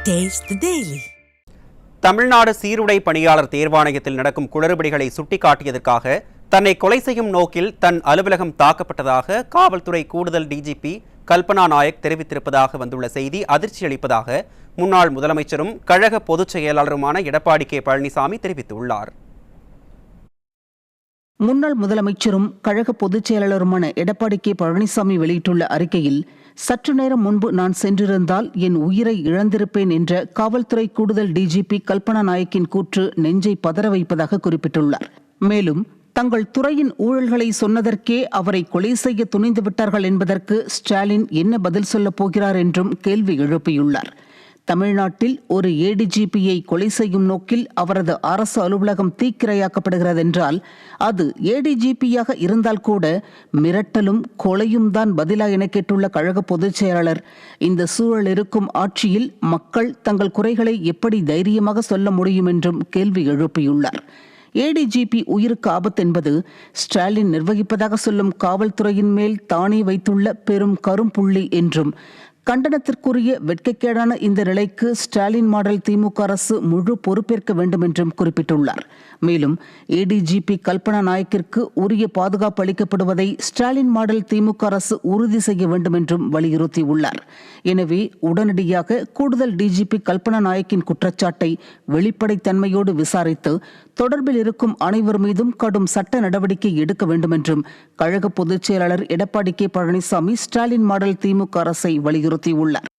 Taste the Daily. Tamil Nadu சீருடை பணியாளர் தேர்வாணையத்தில் நடக்கும் குளறுபடிகளை சுட்டிக்காட்டியதற்காக தன்னை கொலை செய்யும் நோக்கில் தன் அலுவலகம் தாக்கப்பட்டதாக காவல்துறை கூடுதல் டிஜிபி கல்பனா நாயக் தெரிவித்திருப்பதாக வந்துள்ள செய்தி அதிர்ச்சி அளிப்பதாக முன்னாள் முதலமைச்சரும் கழக பொதுச் செயலாளருமான எடப்பாடி கே பழனிசாமி தெரிவித்துள்ளார். முன்னாள் முதலமைச்சரும் கழக பொதுச் செயலாளருமான எடப்பாடி கே பழனிசாமி வெளியிட்டுள்ள அறிக்கையில், சற்று நேரம் முன்பு நான் சென்றிருந்தால் என் உயிரை இழந்திருப்பேன் என்ற காவல்துறை கூடுதல் டிஜிபி கல்பனா நாயக்கின் கூற்று நெஞ்சை பதற வைப்பதாக குறிப்பிட்டுள்ளார். மேலும், தங்கள் துறையின் ஊழல்களை சொன்னதற்கே அவரை கொலை செய்ய துணிந்து விட்டார்கள் என்பதற்கு ஸ்டாலின் என்ன பதில் சொல்லப் போகிறார் என்றும் கேள்வி எழுப்பியுள்ளார். தமிழ்நாட்டில் ஒரு ஏடிஜிபியை கொலை செய்யும் நோக்கில் அவரது அரசு அலுவலகம் தீக்கிரையாக்கப்படுகிறது என்றால் அது ஏடிஜிபியாக இருந்தால் கூட மிரட்டலும் கொலையும் தான் பதிலா என கேட்டுள்ள கழக பொதுச் செயலாளர், இந்த சூழல் இருக்கும் ஆட்சியில் மக்கள் தங்கள் குறைகளை எப்படி தைரியமாக சொல்ல முடியும் என்றும் கேள்வி எழுப்பியுள்ளார். ஏடிஜிபி உயிருக்கு ஆபத்து என்பது ஸ்டாலின் நிர்வகிப்பதாக சொல்லும் காவல்துறையின் மேல் தானே வைத்துள்ள பெரும் கரும்புள்ளி என்றும், கண்டனத்திற்குரிய வெட்கக்கேடான இந்த நிலைக்கு ஸ்டாலின் மாடல் திமுக அரசு முழு பொறுப்பேற்க வேண்டும் என்றும் குறிப்பிட்டுள்ளார். மேலும், ஏடிஜிபி கல்பனா நாயக்கிற்கு உரிய பாதுகாப்பு அளிக்கப்படுவதை ஸ்டாலின் மாடல் திமுக அரசு உறுதி செய்ய வேண்டும் என்றும் வலியுறுத்தியுள்ளார். எனவே உடனடியாக கூடுதல் டிஜிபி கல்பனா நாயக்கின் குற்றச்சாட்டை வெளிப்படைத்தன்மையோடு விசாரித்து தொடர்பில் இருக்கும் அனைவர் மீதும் கடும் சட்ட நடவடிக்கை எடுக்க வேண்டும் என்றும் கழக பொதுச் செயலாளர் எடப்பாடி கே பழனிசாமி ஸ்டாலின் மாடல் திமுக அரசை வலியுறுத்தியுள்ளார்.